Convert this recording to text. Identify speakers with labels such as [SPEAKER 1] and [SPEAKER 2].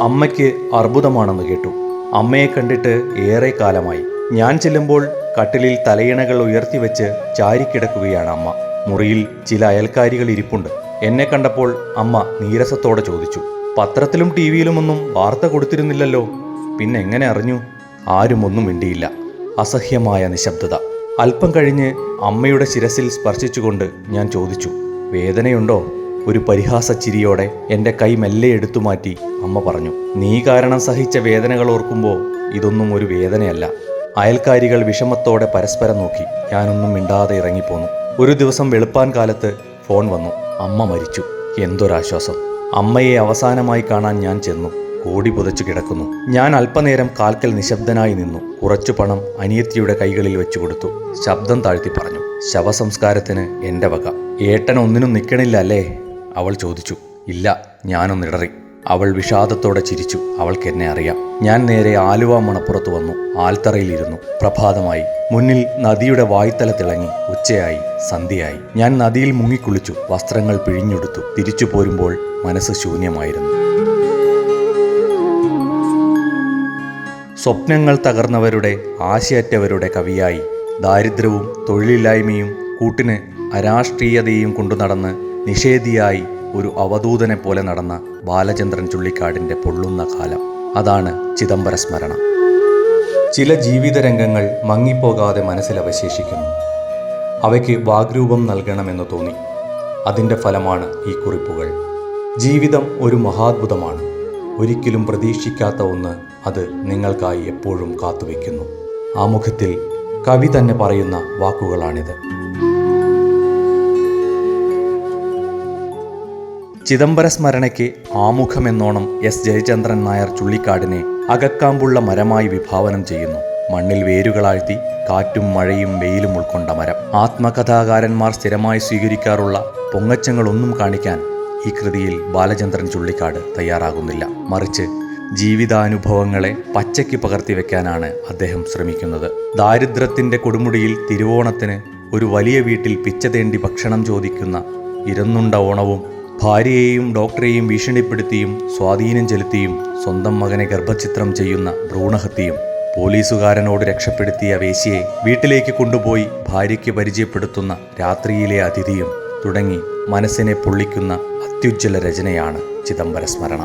[SPEAKER 1] അമ്മയ്ക്ക് അർബുദമാണെന്ന് കേട്ടു. അമ്മയെ കണ്ടിട്ട് ഏറെ കാലമായി. ഞാൻ ചെല്ലുമ്പോൾ കട്ടിലിൽ തലയിണകൾ ഉയർത്തിവെച്ച് ചാരിക്കിടക്കുകയാണ് അമ്മ. മുറിയിൽ ചില അയൽക്കാരികൾ ഇരിപ്പുണ്ട്. എന്നെ കണ്ടപ്പോൾ അമ്മ നീരസത്തോടെ ചോദിച്ചു, പത്രത്തിലും ടി വിയിലുമൊന്നും വാർത്ത കൊടുത്തിരുന്നില്ലല്ലോ, പിന്നെ എങ്ങനെ അറിഞ്ഞു? ആരും ഒന്നും മിണ്ടിയില്ല. അസഹ്യമായ നിശബ്ദത. അല്പം കഴിഞ്ഞ് അമ്മയുടെ ശിരസിൽ സ്പർശിച്ചുകൊണ്ട് ഞാൻ ചോദിച്ചു, വേദനയുണ്ടോ? ഒരു പരിഹാസ ചിരിയോടെ എൻ്റെ കൈ മെല്ലെ എടുത്തുമാറ്റി അമ്മ പറഞ്ഞു, നീ കാരണം സഹിച്ച വേദനകൾ ഓർക്കുമ്പോൾ ഇതൊന്നും ഒരു വേദനയല്ല. അയൽക്കാരികൾ വിഷമത്തോടെ പരസ്പരം നോക്കി. ഞാനൊന്നും മിണ്ടാതെ ഇറങ്ങിപ്പോന്നു. ഒരു ദിവസം വെളുപ്പാൻ കാലത്ത് ഫോൺ വന്നു. അമ്മ മരിച്ചു. എന്തൊരാശ്വാസം. അമ്മയെ അവസാനമായി കാണാൻ ഞാൻ ചെന്നു. കോടി പുതച്ചു കിടക്കുന്നു. ഞാൻ അല്പനേരം കാൽക്കൽ നിശബ്ദനായി നിന്നു. കുറച്ചു പണം അനിയത്തിയുടെ കൈകളിൽ വെച്ചു കൊടുത്തു. ശബ്ദം താഴ്ത്തി പറഞ്ഞു, ശവസംസ്കാരത്തിന് എൻ്റെ വക. ഏട്ടൻ ഒന്നിനും നിൽക്കണില്ല അല്ലേ? അവൾ ചോദിച്ചു. ഇല്ല, ഞാനൊന്നിടറി. അവൾ വിഷാദത്തോടെ ചിരിച്ചു. അവൾക്ക് എന്നെ അറിയാം. ഞാൻ നേരെ ആലുവ മണപ്പുറത്ത് വന്നു. ആൽത്തറയിലിരുന്നു. പ്രഭാതമായി. മുന്നിൽ നദിയുടെ വായ്ത്തല തിളങ്ങി. ഉച്ചയായി. സന്ധ്യയായി. ഞാൻ നദിയിൽ മുങ്ങിക്കുളിച്ചു. വസ്ത്രങ്ങൾ പിഴിഞ്ഞെടുത്തു. തിരിച്ചു പോരുമ്പോൾ മനസ്സ് ശൂന്യമായിരുന്നു. സ്വപ്നങ്ങൾ തകർന്നവരുടെ, ആശയറ്റവരുടെ കവിയായി, ദാരിദ്ര്യവും തൊഴിലില്ലായ്മയും കൂട്ടിന് അരാഷ്ട്രീയതയും കൊണ്ടു നടന്ന് നിഷേധിയായി ഒരു അവധൂതനെ പോലെ നടന്ന ബാലചന്ദ്രൻ ചുള്ളിക്കാടിൻ്റെ പൊള്ളുന്ന കാലം. അതാണ് ചിദംബര സ്മരണ. ചില ജീവിതരംഗങ്ങൾ മങ്ങിപ്പോകാതെ മനസ്സിൽ അവശേഷിക്കുന്നു. അവയ്ക്ക് വാഗ്രൂപം നൽകണമെന്ന് തോന്നി. അതിൻ്റെ ഫലമാണ് ഈ കുറിപ്പുകൾ. ജീവിതം ഒരു മഹാത്ഭുതമാണ്. ഒരിക്കലും പ്രതീക്ഷിക്കാത്ത ഒന്ന് അത് നിങ്ങൾക്കായി എപ്പോഴും കാത്തുവെക്കുന്നു. ആമുഖത്തിൽ കവി തന്നെ പറയുന്ന വാക്കുകളാണിത്. ചിദംബര സ്മരണയ്ക്ക് ആമുഖമെന്നോണം എസ് ജയചന്ദ്രൻ നായർ ചുള്ളിക്കാടിനെ അകക്കാമ്പുള്ള മരമായി വിഭാവനം ചെയ്യുന്നു. മണ്ണിൽ വേരുകളാഴ്ത്തി കാറ്റും മഴയും വെയിലും ഉൾക്കൊണ്ട മരം. ആത്മകഥാകാരന്മാർ സ്ഥിരമായി സ്വീകരിക്കാറുള്ള പൊങ്ങച്ചങ്ങളൊന്നും കാണിക്കാൻ ഈ കൃതിയിൽ ബാലചന്ദ്രൻ ചുള്ളിക്കാട് തയ്യാറാകുന്നില്ല. മറിച്ച് ജീവിതാനുഭവങ്ങളെ പച്ചയ്ക്ക് പകർത്തിവെക്കാനാണ് അദ്ദേഹം ശ്രമിക്കുന്നത്. ദാരിദ്ര്യത്തിൻ്റെ കൊടുമുടിയിൽ തിരുവോണത്തിന് ഒരു വലിയ വീട്ടിൽ പിച്ച തേണ്ടി ഭക്ഷണം ചോദിക്കുന്ന ഇരന്നുണ്ട ഓണവും, ഭാര്യയെയും ഡോക്ടറെയും ഭീഷണിപ്പെടുത്തിയും സ്വാധീനം ചെലുത്തിയും സ്വന്തം മകനെ ഗർഭഛിദ്രം ചെയ്യുന്ന ഭ്രൂണഹത്യയും, പോലീസുകാരനോട് രക്ഷപ്പെടുത്തിയ വേശ്യയെ വീട്ടിലേക്ക് കൊണ്ടുപോയി ഭാര്യയ്ക്ക് പരിചയപ്പെടുത്തുന്ന രാത്രിയിലെ അതിഥിയും തുടങ്ങി മനസ്സിനെ പൊള്ളിക്കുന്ന അത്യുജ്വല രചനയാണ് ചിദംബര സ്മരണ.